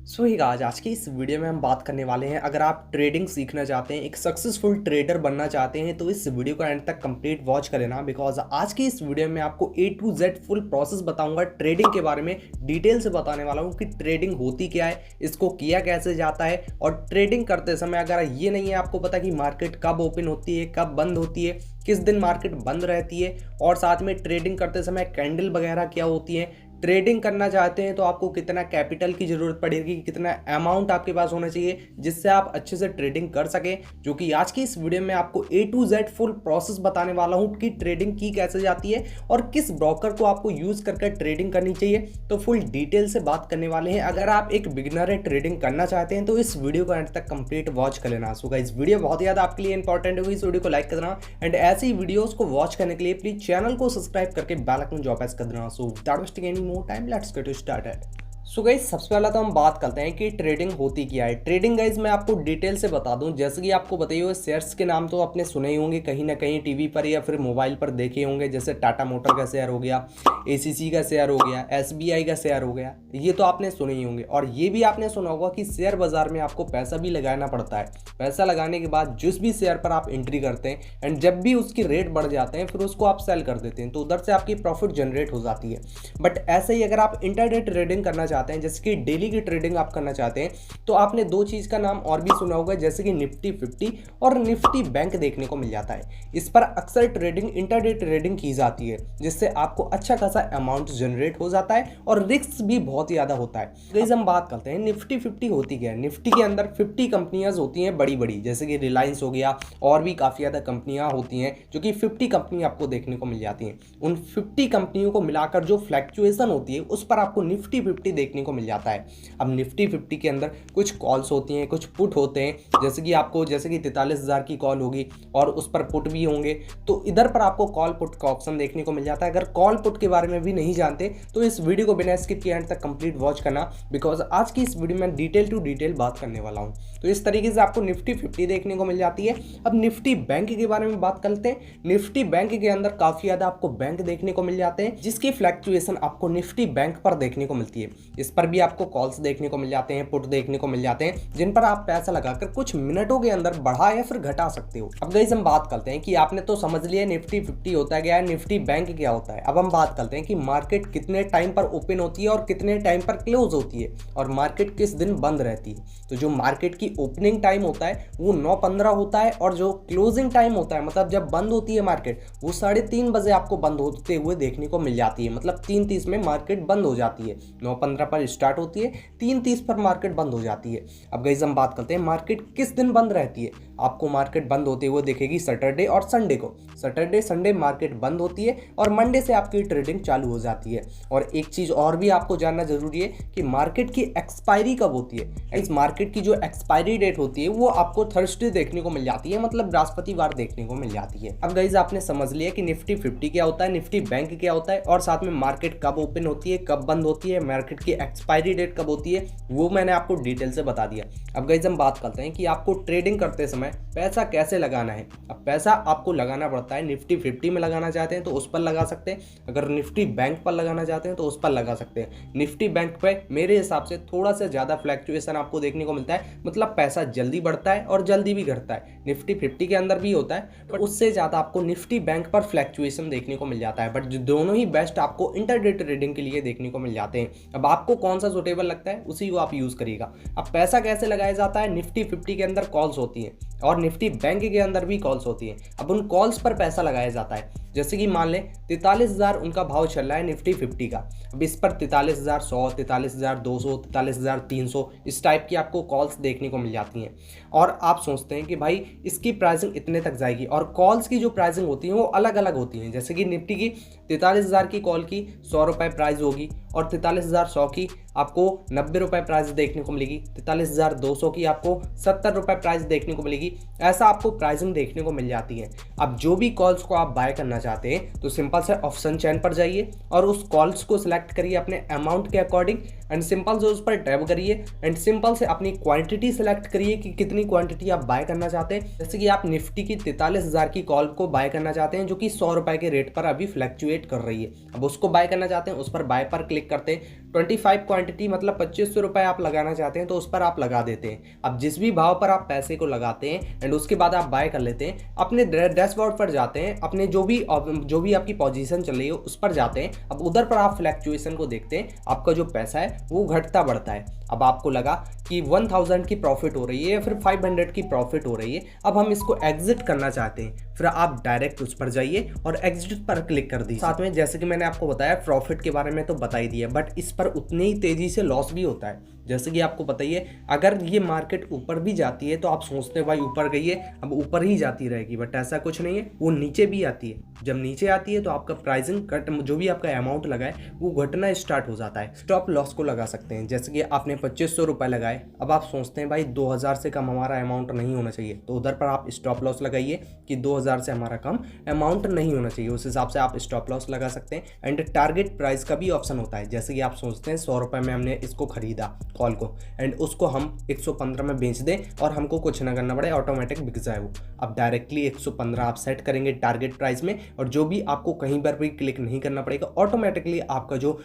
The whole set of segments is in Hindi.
आज की इस वीडियो में हम बात करने वाले हैं। अगर आप ट्रेडिंग सीखना चाहते हैं, एक सक्सेसफुल ट्रेडर बनना चाहते हैं, तो इस वीडियो को एंड तक कंप्लीट वॉच कर लेना। बिकॉज आज की इस वीडियो में आपको A to Z full process बताऊंगा। ट्रेडिंग के बारे में डिटेल से बताने वाला हूं कि ट्रेडिंग होती क्या है, इसको किया कैसे जाता है, और ट्रेडिंग करते समय अगर ये नहीं है आपको पता कि मार्केट कब ओपन होती है, कब बंद होती है, किस दिन मार्केट बंद रहती है, और साथ में ट्रेडिंग करते समय कैंडल वगैरह क्या होती है, ट्रेडिंग करना चाहते हैं तो आपको कितना कैपिटल की ज़रूरत पड़ेगी, कितना अमाउंट आपके पास होना चाहिए जिससे आप अच्छे से ट्रेडिंग कर सकें। जो कि आज की इस वीडियो में आपको A to Z full process बताने वाला हूं कि ट्रेडिंग की कैसे जाती है और किस ब्रोकर को आपको यूज़ करके ट्रेडिंग करनी चाहिए। तो फुल डिटेल से बात करने वाले हैं। अगर आप एक बिगिनर है, ट्रेडिंग करना चाहते हैं, तो इस वीडियो को एंड तक कंप्लीट वॉच कर लेना। सो गाइस, वीडियो बहुत ज़्यादा आपके लिए इंपॉर्टेंट होगी, इस वीडियो को लाइक कर देना एंड ऐसी वीडियोस को वॉच करने के लिए प्लीज चैनल को सब्सक्राइब करके बेल आइकन जो प्रेस कर देना। So without wasting any more time, let's get started. So guys, सबसे पहला तो हम बात करते हैं कि ट्रेडिंग होती क्या है। ट्रेडिंग गाइस मैं आपको डिटेल से बता दूं। जैसे कि आपको बताइए, शेयर्स के नाम तो आपने सुने ही होंगे, कहीं ना कहीं टीवी पर या फिर मोबाइल पर देखे होंगे। जैसे टाटा मोटर का शेयर हो गया, ACC का शेयर हो गया, SBI का शेयर हो गया, ये तो आपने सुने ही होंगे। और ये भी आपने सुना होगा कि शेयर बाजार में आपको पैसा भी लगाना पड़ता है। पैसा लगाने के बाद जिस भी शेयर पर आप एंट्री करते हैं एंड जब भी उसकी रेट बढ़ जाते हैं फिर उसको आप सेल कर देते हैं, तो उधर से आपकी प्रॉफिट जनरेट हो जाती है। बट ऐसे ही अगर आप इंटरडे ट्रेडिंग करना चाहते हैं, जैसे कि डेली की ट्रेडिंग आप करना चाहते हैं, तो आपने दो चीज का नाम और भी सुना होगा, जैसे कि निफ्टी 50 और निफ्टी बैंक देखने को मिल जाता है। इस पर अक्सर ट्रेडिंग इंटरडे ट्रेडिंग की जाती है, जिससे आपको अच्छा खासा अमाउंट जनरेट हो जाता है और रिस्क भी बहुत ज्यादा होता है। गाइस, हम बात करते हैं निफ्टी 50 होती क्या है। निफ्टी के अंदर 50 कंपनियां होती हैं बड़ी बड़ी, जैसे कि रिलायंस हो गया, और भी काफी ज्यादा कंपनियां होती हैं जो कि 50 कंपनी आपको देखने को मिल जाती हैं। उन 50 कंपनियों को मिलाकर जो फ्लैक्चुएशन होती है उस पर आपको निफ्टी 50 देखने को मिल जाता है। अब निफ्टी 50 के अंदर कुछ कॉल्स होती हैं, कुछ पुट होते हैं, जैसे कि 43,000 की कॉल होगी और उस पर पुट भी होंगे। तो इधर पर आपको कॉल पुट का ऑप्शन देखने को मिल जाता है। अगर कॉल पुट के बारे में भी नहीं जानते तो इस वीडियो को बिना स्किप किए एंड तक कंप्लीट वॉच करना, बिकॉज आज की इस वीडियो में डिटेल टू डिटेल बात करने वाला हूं। तो इस तरीके से आपको निफ्टी 50 देखने को मिल जाती है। अब निफ्टी बैंक के बारे में बात करते हैं। निफ्टी बैंक के अंदर काफी ज्यादा आपको बैंक देखने को मिल जाते हैं, जिसकी फ्लैक्चुएशन आपको निफ्टी बैंक पर देखने को मिलती है। इस पर भी आपको कॉल्स देखने को मिल जाते हैं, पुट देखने को मिल जाते हैं, जिन पर आप पैसा लगाकर कुछ मिनटों के अंदर बढ़ा या फिर घटा सकते हो। अब गाइस, हम बात करते हैं कि आपने तो समझ लिया निफ्टी 50 होता क्या है, निफ्टी बैंक क्या होता है। अब हम बात करते हैं कि मार्केट कितने टाइम पर ओपन होती है और कितने टाइम पर क्लोज होती है, और मार्केट किस दिन बंद रहती है। तो जो मार्केट की ओपनिंग टाइम होता है वो 9:15 होता है, और जो क्लोजिंग टाइम होता है, मतलब जब बंद होती है मार्केट, वो 3:30 बजे आपको बंद होते हुए देखने को मिल जाती है। मतलब 3:30 में मार्केट बंद हो जाती है। 9:15 पर स्टार्ट होती है, 3:30 पर मार्केट बंद हो जाती है। अब गाइस, हम बात करते हैं मार्केट किस दिन बंद रहती है। आपको मार्केट बंद होते हुए दिखेगी सैटरडे और संडे को। सैटरडे संडे मार्केट बंद होती है और मंडे से आपकी ट्रेडिंग चालू हो जाती है। और एक चीज और भी आपको जानना जरूरी है कि मार्केट की एक्सपायरी कब होती है। इस मार्केट की जो एक्सपायरी डेट होती है वो आपको थर्सडे देखने को मिल जाती है, मतलब बृहस्पतिवार देखने को मिल जाती है। अब गाइस, आपने समझ लिया कि निफ्टी 50 क्या होता है, निफ्टी बैंक क्या होता है, और साथ में मार्केट कब ओपन होती है, कब बंद होती है, मार्केट की एक्सपायरी डेट कब होती है, वो मैंने आपको डिटेल से बता दिया। अब गाइस, हम बात करते हैं कि आपको ट्रेडिंग करते समय पैसा कैसे लगाना है। अब पैसा आपको लगाना पड़ता है, निफ्टी 50 में लगाना चाहते हैं तो उस पर लगा सकते हैं, अगर निफ्टी बैंक पर लगाना चाहते हैं तो उस पर लगा सकते हैं। निफ्टी बैंक पे मेरे हिसाब से थोड़ा सा ज्यादा फ्लैक्चुएशन आपको देखने को मिलता है, मतलब पैसा जल्दी बढ़ता है और जल्दी भी घटता है। निफ्टी 50 के अंदर भी होता है, बट उससे ज्यादा आपको निफ्टी बैंक पर फ्लैक्चुएशन देखने को मिल जाता है। बट दोनों ही बेस्ट आपको इंटरडे ट्रेडिंग के लिए देखने को मिल जाते हैं। अब आपको कौन सा सुटेबल लगता है उसी को आप यूज करिएगा। अब पैसा कैसे लगाया जाता है, निफ्टी 50 के अंदर कॉल्स होती हैं और निफ्टी बैंक के अंदर भी कॉल्स होती हैं। अब उन कॉल्स पर पैसा लगाया जाता है। जैसे कि मान लें 43,000 उनका भाव चल रहा है निफ्टी 50 का। अब इस पर 43,100, 43,200, 43,300 इस टाइप की आपको कॉल्स देखने को मिल जाती हैं। और आप सोचते हैं कि भाई इसकी प्राइसिंग इतने तक जाएगी, और कॉल्स की जो प्राइसिंग होती है वो अलग अलग होती हैं। जैसे कि निफ्टी की 43,000 की कॉल की 100 रुपये प्राइस होगी, और 43,100 की आपको 90 रुपये प्राइस देखने को मिलेगी, 43,200 की आपको 70 रुपये प्राइस देखने को मिलेगी। ऐसा आपको प्राइसिंग देखने को मिल जाती है। अब जो भी कॉल्स को आप बाय करना चाहते हैं तो सिंपल से ऑप्शन चेन पर जाइए और उस कॉल्स को सिलेक्ट करिए अपने अमाउंट के अकॉर्डिंग, एंड सिंपल से उस पर टैब करिए, एंड सिंपल से अपनी क्वांटिटी सिलेक्ट करिए कि कितनी क्वांटिटी आप बाय करना चाहते हैं। जैसे कि आप निफ्टी की 43,000 की कॉल को बाय करना चाहते हैं, जो कि 100 रुपये के रेट पर अभी फ्लैक्चुएट कर रही है। अब उसको बाय करना चाहते हैं, उस पर बाय पर क्लिक करते हैं। 25 क्वांटिटी मतलब 2500 रुपये आप लगाना चाहते हैं तो उस पर आप लगा देते हैं। अब जिस भी भाव पर आप पैसे को लगाते हैं एंड उसके बाद आप बाय कर लेते हैं, अपने डैशबोर्ड पर जाते हैं, अपने जो भी आपकी पोजीशन चल रही है उस पर जाते हैं। अब उधर पर आप फ्लैक्चुएशन को देखते हैं, आपका जो पैसा है वो घटता बढ़ता है। अब आपको लगा कि 1000 की प्रॉफिट हो रही है या फिर 500 की प्रॉफिट हो रही है, अब हम इसको एग्जिट करना चाहते हैं, फिर आप डायरेक्ट उस पर जाइए और एग्जिट पर क्लिक कर दीजिए। साथ में जैसे कि मैंने आपको बताया प्रॉफिट के बारे में तो बता ही दिया, बट इस पर उतनी ही तेजी से लॉस भी होता है। जैसे कि आपको पता ही है, अगर ये मार्केट ऊपर भी जाती है तो आप सोचते हैं भाई ऊपर गई है अब ऊपर ही जाती रहेगी, बट ऐसा कुछ नहीं है, वो नीचे भी आती है। जब नीचे आती है तो आपका प्राइसिंग कट, जो भी आपका अमाउंट लगा है वो घटना स्टार्ट हो जाता है। स्टॉप लॉस को लगा सकते हैं, जैसे कि आपने 2500 रुपये लगाए, अब आप सोचते हैं भाई 2000 से कम हमारा अमाउंट नहीं होना चाहिए, तो उधर पर आप स्टॉप लॉस लगाइए कि 2000 से हमारा कम अमाउंट नहीं होना चाहिए, उस हिसाब से आप स्टॉप लॉस लगा सकते हैं। एंड टारगेट प्राइस का भी ऑप्शन होता है, जैसे कि आप सोचते हैं 100 रुपये में हमने इसको खरीदा कॉल को एंड उसको हम 115 में बेच दें और हमको कुछ ना करना पड़े, ऑटोमेटिक बिक जाए वो। अब डायरेक्टली 115 आप सेट करेंगे टारगेट प्राइस में और जो भी आपको कहीं पर भी क्लिक नहीं करना पड़ेगा, ऑटोमेटिकली आपका जो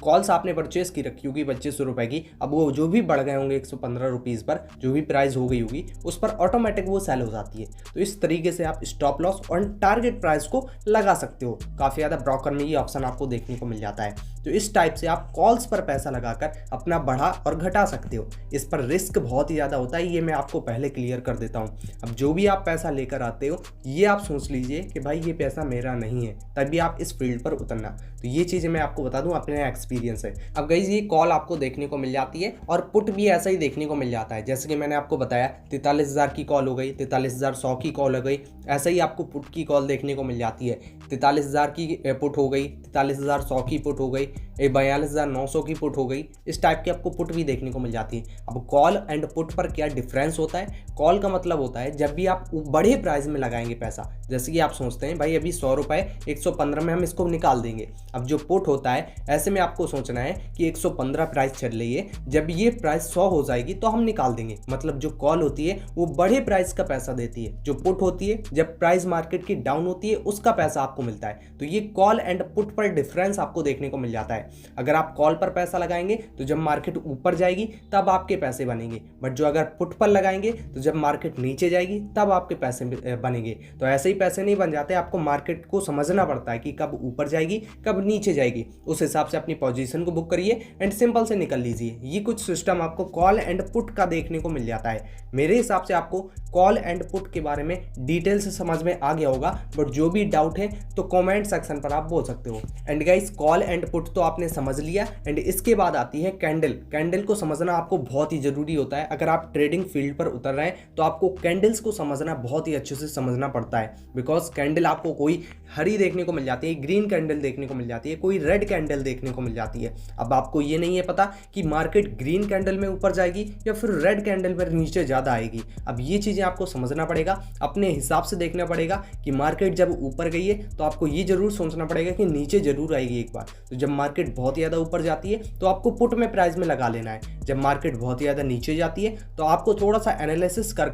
कॉल्स आपने परचेस की रखी होगी 2500 रुपये की, अब वो जो भी बढ़ गए होंगे 115 रुपीज़ पर, जो भी प्राइस हो गई होगी उस पर ऑटोमेटिक वो सेल हो जाती है। तो इस तरीके से आप स्टॉप लॉस और टारगेट प्राइस को लगा सकते हो। काफ़ी ज़्यादा ब्रोकर में ये ऑप्शन आपको देखने को मिल जाता है। तो इस टाइप से आप कॉल्स पर पैसा लगाकर अपना बढ़ा और घटा सकते हो। इस पर रिस्क बहुत ही ज़्यादा होता है, ये मैं आपको पहले क्लियर कर देता हूँ। अब जो भी आप पैसा लेकर आते हो ये आप सोच लीजिए कि भाई ये पैसा मेरा नहीं है, तभी आप इस फील्ड पर उतरना। तो ये चीज़ें मैं आपको बता दूं, अपने एक्सपीरियंस है। अब गाइस ये कॉल आपको देखने को मिल जाती है और पुट भी ऐसा ही देखने को मिल जाता है। जैसे कि मैंने आपको बताया 43,000 की कॉल हो गई, 43,100 की कॉल हो गई, ऐसा ही आपको पुट की कॉल देखने को मिल जाती है। 43,000 की पुट हो गई, 43,100 की पुट हो गई, 42,900 की पुट हो गई, इस टाइप की आपको पुट भी देखने को मिल जाती है। अब कॉल एंड पुट पर क्या डिफरेंस होता है? कॉल का मतलब होता है जब भी आप बड़े प्राइस में लगाएंगे पैसा, जैसे कि आप सोचते हैं भाई अभी 100 रुपये 115 में हम इसको निकाल देंगे। अब जो पुट होता है ऐसे में आपको सोचना है कि 115 प्राइस चल रही है, जब ये प्राइस 100 हो जाएगी तो हम निकाल देंगे। मतलब जो कॉल होती है वो बड़े प्राइस का पैसा देती है, जो पुट होती है जब प्राइस मार्केट की डाउन होती है उसका पैसा आपको मिलता है। तो ये कॉल एंड पुट पर डिफरेंस आपको देखने को मिल जाता है। अगर आप कॉल पर पैसा लगाएंगे तो जब मार्केट ऊपर जाएगी तब आपके पैसे बनेंगे, बट जो अगर पुट पर लगाएंगे तो जब मार्केट नीचे जाएगी तब आपके पैसे बनेंगे। तो ऐसे ही पैसे नहीं बन जाते, आपको मार्केट को समझना पड़ता है कि कब ऊपर जाएगी कब नीचे जाएगी, उस हिसाब से अपनी पोजीशन को बुक करिए एंड सिंपल से निकल लीजिए। ये कुछ सिस्टम आपको कॉल एंड पुट का देखने को मिल जाता है। मेरे हिसाब से आपको कॉल एंड पुट के बारे में डिटेल से समझ में आ गया होगा, बट जो भी डाउट है तो कमेंट सेक्शन पर आप बोल सकते हो। And guys call and put तो आपने समझ लिया, एंड इसके बाद आती है कैंडल। कैंडल को समझना आपको बहुत ही जरूरी होता है। अगर आप ट्रेडिंग फील्ड पर उतर रहे हैं तो आपको कैंडल्स को समझना बहुत ही अच्छे से समझना पड़ता है, बिकॉज कैंडल आपको कोई हरी देखने को मिल जाती है, ग्रीन कैंडल देखने को मिल जाती है, कोई रेड कैंडल देखने को मिल जाती है। अब आपको ये नहीं है पता कि मार्केट ग्रीन कैंडल में ऊपर जाएगी या फिर रेड कैंडल में नीचे ज़्यादा आएगी। अब ये चीज़ें आपको समझना पड़ेगा, अपने हिसाब से देखना पड़ेगा कि मार्केट जब ऊपर गई है तो आपको ये जरूर सोचना पड़ेगा कि नीचे जरूर आएगी एक बार। तो जब मार्केट बहुत ज़्यादा ऊपर जाती है तो आपको पुट में प्राइस में लगा लेना है। जब मार्केट बहुत ज़्यादा नीचे जाती है तो आपको थोड़ा सा एनालिसिस कर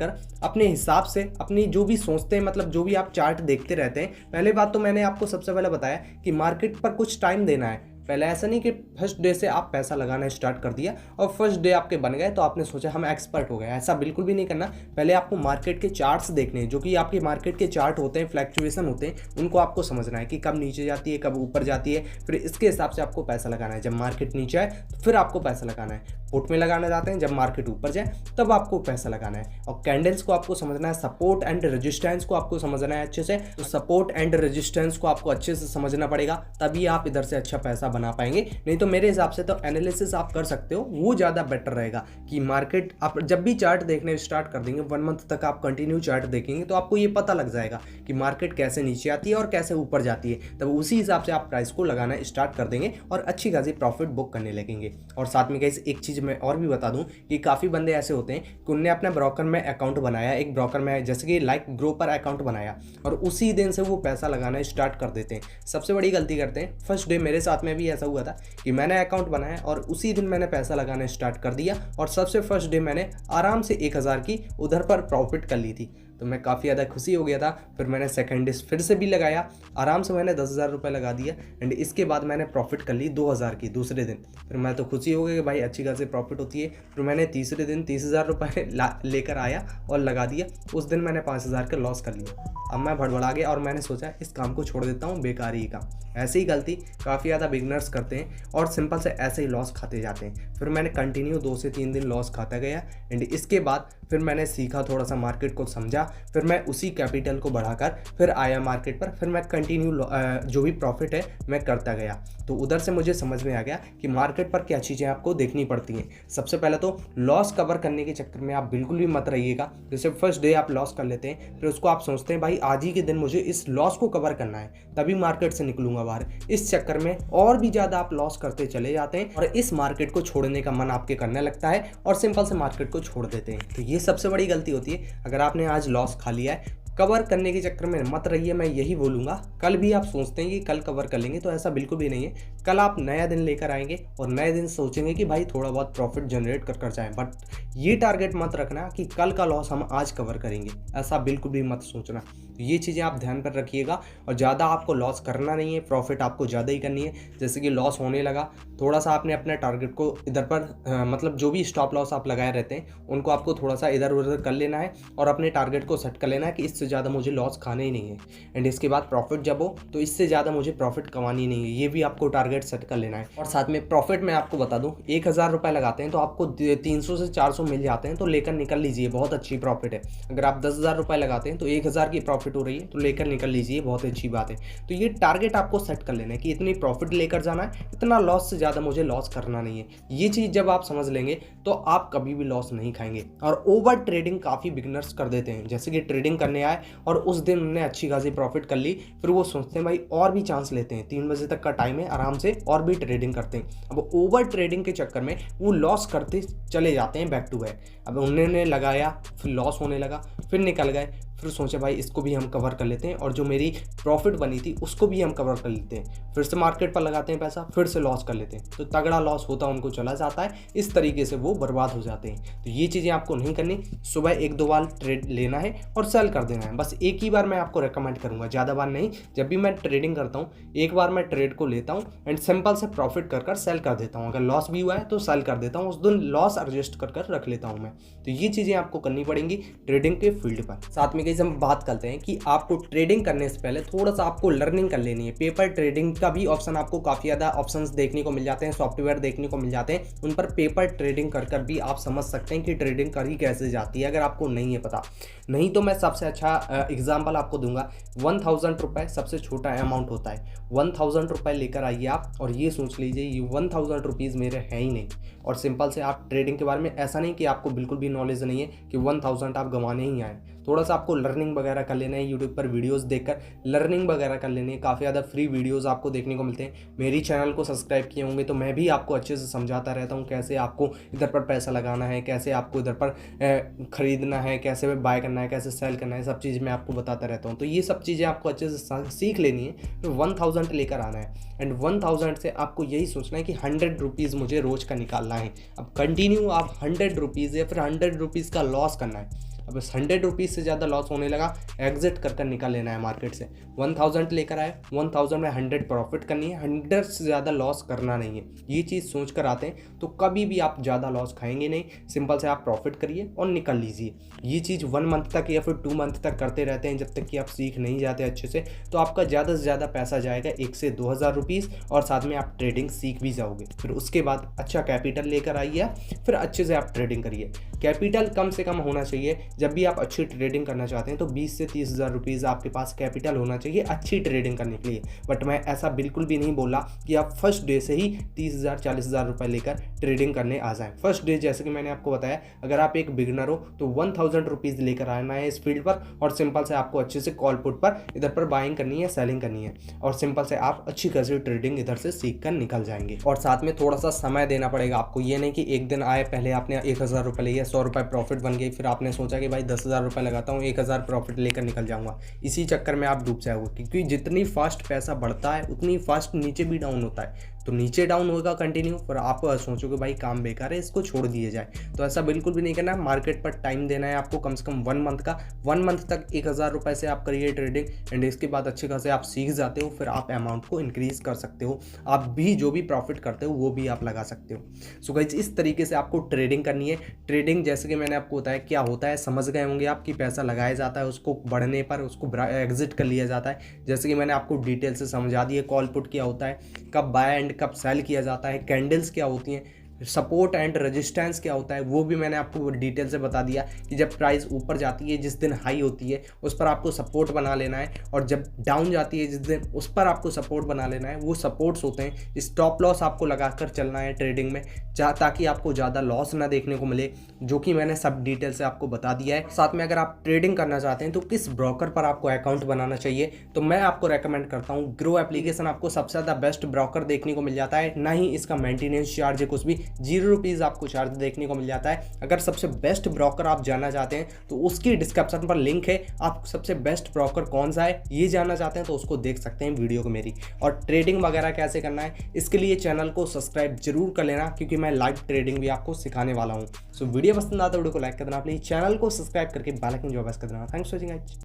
अपने हिसाब से अपनी जो भी सोचते हैं, मतलब जो भी आप चार्ट देखते रहते हैं। पहले बात तो मैंने आपको सबसे पहले बताया कि मार्केट पर कुछ टाइम देना है। पहले ऐसा नहीं कि फर्स्ट डे से आप पैसा लगाना स्टार्ट कर दिया और फर्स्ट डे आपके बन गए तो आपने सोचा हम एक्सपर्ट हो गए, ऐसा बिल्कुल भी नहीं करना। पहले आपको मार्केट के चार्ट्स देखने हैं, जो कि आपके मार्केट के चार्ट होते हैं, फ्लैक्चुएशन होते हैं, उनको आपको समझना है कि कब नीचे जाती है कब ऊपर जाती है, फिर इसके हिसाब से आपको पैसा लगाना है। जब मार्केट नीचे आए तो फिर आपको पैसा लगाना है। पुट में लगाना चाहते हैं जब मार्केट ऊपर जाए तब आपको पैसा लगाना है। और कैंडल्स को आपको समझना है, सपोर्ट एंड रेजिस्टेंस को आपको समझना है अच्छे से। तो सपोर्ट एंड रेजिस्टेंस को आपको अच्छे से समझना पड़ेगा, तभी आप इधर से अच्छा पैसा बना पाएंगे। नहीं तो मेरे हिसाब से तो एनालिसिस आप कर सकते हो, वो ज़्यादा बेटर रहेगा। कि मार्केट आप जब भी चार्ट देखने स्टार्ट कर देंगे, 1 मंथ तक आप कंटिन्यू चार्ट देखेंगे तो आपको ये पता लग जाएगा कि मार्केट कैसे नीचे आती है और कैसे ऊपर जाती है। तब उसी हिसाब से आप प्राइस को लगाना स्टार्ट कर देंगे और अच्छी खासी प्रॉफिट बुक करने लगेंगे। और साथ में गाइस एक चीज़ मैं और भी बता दूं कि काफ़ी बंदे ऐसे होते हैं कि उनने अपना ब्रोकर में अकाउंट बनाया, एक ब्रोकर में जैसे कि लाइक ग्रो पर अकाउंट बनाया और उसी दिन से वो पैसा लगाना स्टार्ट कर देते हैं। सबसे बड़ी गलती करते हैं। फर्स्ट डे मेरे साथ में भी ऐसा हुआ था कि मैंने अकाउंट बनाया और उसी दिन मैंने पैसा लगाना स्टार्ट कर दिया और सबसे फर्स्ट डे मैंने आराम से 1000 की उधर पर प्रॉफिट कर ली थी। तो मैं काफ़ी ज़्यादा खुशी हो गया था। फिर मैंने सेकंड डे फिर से भी लगाया, आराम से मैंने 10,000 रुपये लगा दिया एंड इसके बाद मैंने प्रॉफिट कर ली 2,000 की दूसरे दिन। फिर मैं तो खुशी हो गई कि भाई अच्छी खासी प्रॉफिट होती है। फिर मैंने तीसरे दिन 30,000 रुपये लेकर आया और लगा दिया। उस दिन मैंने 5,000 का लॉस कर लिया। अब मैं भड़बड़ा गया और मैंने सोचा इस काम को छोड़ देता हूँ, बेकार ही काम। ऐसे ही गलती काफ़ी ज़्यादा बिगनर्स करते हैं और सिंपल से ऐसे ही लॉस खाते जाते हैं। फिर मैंने कंटिन्यू 2 से 3 दिन लॉस खाता गया एंड इसके बाद फिर मैंने सीखा, थोड़ा सा मार्केट को समझा। फिर मैं उसी कैपिटल को बढ़ाकर फिर आया मार्केट पर। फिर मैं कंटिन्यू जो भी प्रॉफिट है मैं करता गया। तो उधर से मुझे समझ में आ गया कि मार्केट पर क्या चीज़ें आपको देखनी पड़ती हैं। सबसे पहले तो लॉस कवर करने के चक्कर में आप बिल्कुल भी मत रहिएगा। जैसे फर्स्ट डे आप लॉस कर लेते हैं, फिर उसको आप सोचते हैं भाई आज ही के दिन मुझे इस लॉस को कवर करना है, तभी मार्केट से निकलूंगा बाहर। इस चक्कर में और भी ज़्यादा आप लॉस करते चले जाते हैं और इस मार्केट को छोड़ने का मन आपके करने लगता है और सिंपल से मार्केट को छोड़ देते हैं। तो ये सबसे बड़ी गलती होती है। अगर आपने आज लॉस खा लिया है, कवर करने के चक्कर में मत रहिए। मैं यही बोलूँगा, कल भी आप सोचते हैं कि कल कवर कर लेंगे, तो ऐसा बिल्कुल भी नहीं है। कल आप नया दिन लेकर आएंगे और नए दिन सोचेंगे कि भाई थोड़ा बहुत प्रॉफिट जनरेट कर जाएं। बट ये टारगेट मत रखना कि कल का लॉस हम आज कवर करेंगे, ऐसा बिल्कुल भी मत सोचना। तो ये चीज़ें आप ध्यान पर रखिएगा और ज़्यादा आपको लॉस करना नहीं है, प्रॉफिट आपको ज़्यादा ही करनी है। जैसे कि लॉस होने लगा, थोड़ा सा आपने अपने टारगेट को इधर पर मतलब जो भी स्टॉप लॉस आप लगाए रहते हैं उनको आपको थोड़ा सा इधर उधर कर लेना है और अपने टारगेट को सेट कर लेना है कि इससे ज़्यादा मुझे लॉस खाना ही नहीं है। एंड इसके बाद प्रॉफिट जब हो तो इससे ज़्यादा मुझे प्रॉफिट कमानी नहीं है, ये भी आपको टारगेट सेट कर लेना है। और साथ में प्रॉफिट में आपको बता दूँ, 1,000 रुपये लगाते हैं तो आपको 300 से 400 मिल जाते हैं, तो लेकर निकल लीजिए, बहुत अच्छी प्रॉफिट है। अगर आप 10,000 रुपये लगाते हैं तो 1,000 की प्रॉफिट हो रही है, तो लेकर निकल लीजिए, बहुत अच्छी बात है। तो ये टारगेट आपको सेट कर लेना है कि इतनी प्रॉफिट लेकर जाना है, इतना लॉस से ज़्यादा मुझे लॉस करना नहीं है। ये चीज़ जब आप समझ लेंगे तो आप कभी भी लॉस नहीं खाएंगे। और ओवर ट्रेडिंग काफ़ी बिगनर्स कर देते हैं, जैसे कि ट्रेडिंग करने आए और उस दिन उन्होंने अच्छी खासी प्रॉफिट कर ली, फिर वो सोचते हैं भाई और भी चांस लेते हैं, 3 बजे तक का टाइम है, आराम से और भी ट्रेडिंग करते हैं। अब ओवर ट्रेडिंग के चक्कर में वो लॉस करते चले जाते हैं बैक टू बैक। अब उन्होंने लगाया, फिर लॉस होने लगा, फिर निकल गए, फिर सोचे भाई इसको भी हम कवर कर लेते हैं और जो मेरी प्रॉफिट बनी थी उसको भी हम कवर कर लेते हैं। फिर से मार्केट पर लगाते हैं पैसा, फिर से लॉस कर लेते हैं, तो तगड़ा लॉस होता उनको चला जाता है। इस तरीके से वो बर्बाद हो जाते हैं। तो ये चीज़ें आपको नहीं करनी। सुबह 1-2 बार ट्रेड लेना है और सेल कर देना है, बस एक ही बार मैं आपको रेकमेंड करूँगा, ज़्यादा बार नहीं। जब भी मैं ट्रेडिंग करता हूँ, एक बार मैं ट्रेड को लेता हूँ एंड सिंपल से प्रॉफिट कर सेल कर देता हूँ। अगर लॉस भी हुआ है तो सेल कर देता हूँ, उस दिन लॉस एडजस्ट कर रख लेता हूँ मैं। तो ये चीज़ें आपको करनी पड़ेंगी ट्रेडिंग के फील्ड पर। साथ में हम बात करते हैं कि आपको ट्रेडिंग करने से पहले थोड़ा सा आपको लर्निंग कर लेनी है। पेपर ट्रेडिंग का भी ऑप्शन आपको काफ़ी ज़्यादा ऑप्शंस देखने को मिल जाते हैं, सॉफ्टवेयर देखने को मिल जाते हैं, उन पर पेपर ट्रेडिंग कर भी आप समझ सकते हैं कि ट्रेडिंग करी कैसे जाती है, अगर आपको नहीं है पता। नहीं तो मैं सबसे अच्छा एग्जाम्पल आपको दूंगा, 1,000 रुपये सबसे छोटा अमाउंट होता है। 1,000 रुपये लेकर आइए आप और ये सोच लीजिए ये 1,000 रुपीज़ मेरे हैं ही नहीं। और सिंपल से आप ट्रेडिंग के बारे में ऐसा नहीं कि आपको बिल्कुल भी नॉलेज नहीं है कि 1,000 आप गंवाने ही आए। थोड़ा सा आपको लर्निंग वगैरह कर लेना है, यूट्यूब पर वीडियोस देखकर लर्निंग वगैरह कर लेनी है। काफ़ी ज़्यादा फ्री वीडियोस आपको देखने को मिलते हैं। मेरी चैनल को सब्सक्राइब किए होंगे तो मैं भी आपको अच्छे से समझाता रहता हूँ कैसे आपको इधर पर पैसा लगाना है, कैसे आपको इधर पर ख़रीदना है, कैसे बाय करना है, कैसे सेल करना है, सब चीज़ मैं आपको बताता रहता हूँ। तो ये सब चीज़ें आपको अच्छे से सीख लेनी है। फिर 1,000 लेकर आना है एंड 1,000 से आपको यही सोचना है कि 100 रुपीज़ मुझे रोज़ का निकालना है। अब कंटिन्यू आप 100 रुपीज़ या फिर 100 रुपीज़ का लॉस करना है। अब 100 रुपीज़ से ज़्यादा लॉस होने लगा, एग्जिट कर निकाल लेना है मार्केट से। 1,000 लेकर आए, 1,000 में 100 प्रॉफिट करनी है, 100 से ज़्यादा लॉस करना नहीं है। ये चीज़ सोच कर आते हैं तो कभी भी आप ज़्यादा लॉस खाएंगे नहीं। सिंपल से आप प्रॉफिट करिए और निकल लीजिए। ये चीज़ 1 मंथ तक या फिर 2 मंथ तक करते रहते हैं, जब तक कि आप सीख नहीं जाते अच्छे से। तो आपका ज़्यादा से ज़्यादा पैसा जाएगा 1 से 2,000 रुपीज़ और साथ में आप ट्रेडिंग सीख भी जाओगे। फिर उसके बाद अच्छा कैपिटल लेकर आइए, फिर अच्छे से आप ट्रेडिंग करिए। कैपिटल कम से कम होना चाहिए। जब भी आप अच्छी ट्रेडिंग करना चाहते हैं तो 20 से 30,000 रुपीज़ आपके पास कैपिटल होना चाहिए अच्छी ट्रेडिंग करने के लिए। बट मैं ऐसा बिल्कुल भी नहीं बोला कि आप फर्स्ट डे से ही 30,000 40,000 रुपये लेकर ट्रेडिंग करने आ जाएं। फर्स्ट डे जैसे कि मैंने आपको बताया, अगर आप एक बिगनर हो तो 1,000 रुपीज़ लेकर आना है इस फील्ड पर और सिंपल से आपको अच्छे से कॉल पुट पर इधर पर बाइंग करनी है, सेलिंग करनी है और सिंपल से आप अच्छी खासी ट्रेडिंग इधर से सीख कर निकल जाएंगे। और साथ में थोड़ा सा समय देना पड़ेगा आपको। ये नहीं कि एक दिन आए, पहले आपने 1,000 रुपये लिए, 100 रुपये प्रॉफिट बन गई, फिर आपने सोचा कि भाई 10,000 रुपये लगाता हूँ, 1,000 प्रॉफिट लेकर निकल जाऊंगा। इसी चक्कर में आप डूब जाओगे, क्योंकि जितनी फास्ट पैसा बढ़ता है उतनी फास्ट नीचे भी डाउन होता है। तो नीचे डाउन होगा कंटिन्यू, फिर आप सोचोगे भाई काम बेकार है, इसको छोड़ दिया जाए। तो ऐसा बिल्कुल भी नहीं करना है। मार्केट पर टाइम देना है आपको कम से कम 1 मंथ का। 1 मंथ तक 1000 रुपये से आप करिए ट्रेडिंग, एंड इसके बाद अच्छे खासे आप सीख जाते हो, फिर आप अमाउंट को इंक्रीज कर सकते हो। आप भी जो भी प्रॉफिट करते हो वो भी आप लगा सकते हो। सो गाइस, इस तरीके से आपको ट्रेडिंग करनी है। ट्रेडिंग जैसे कि मैंने आपको बताया क्या होता है, समझ गए होंगे आप कि पैसा लगाया जाता है, उसको बढ़ने पर उसको एग्जिट कर लिया जाता है। जैसे कि मैंने आपको डिटेल से समझा दिया, कॉल पुट क्या होता है, कब बाय एंड कब सेल किया जाता है, कैंडल्स क्या होती हैं, सपोर्ट एंड रेजिस्टेंस क्या होता है वो भी मैंने आपको डिटेल से बता दिया कि जब प्राइस ऊपर जाती है, जिस दिन हाई होती है उस पर आपको सपोर्ट बना लेना है, और जब डाउन जाती है जिस दिन, उस पर आपको सपोर्ट बना लेना है। वो सपोर्ट्स होते हैं, स्टॉप लॉस आपको लगाकर चलना है ट्रेडिंग में, ताकि आपको ज़्यादा लॉस ना देखने को मिले, जो कि मैंने सब डिटेल से आपको बता दिया है। साथ में अगर आप ट्रेडिंग करना चाहते हैं तो किस ब्रोकर पर आपको अकाउंट बनाना चाहिए, तो मैं आपको रेकमेंड करता हूँ ग्रो एप्लीकेशन। आपको सबसे ज़्यादा बेस्ट ब्रोकर देखने को मिल जाता है, ना ही इसका मेंटेनेंस चार्ज है कुछ भी, 0 रुपीज़ आपको चार्ज देखने को मिल जाता है। अगर सबसे बेस्ट ब्रोकर आप जानना चाहते हैं तो उसकी डिस्क्रिप्शन पर लिंक है, आप सबसे बेस्ट ब्रोकर कौन सा है ये जानना चाहते हैं तो उसको देख सकते हैं वीडियो को मेरी। और ट्रेडिंग वगैरह कैसे करना है इसके लिए चैनल को सब्सक्राइब जरूर कर लेना, क्योंकि मैं लाइव ट्रेडिंग भी आपको सिखाने वाला हूँ। सो वीडियो पसंद आता है वीडियो को लाइक कर देना, प्लीज चैनल को सब्सक्राइब करके बेल आइकन जो प्रेस कर देना। Thanks for watching guys.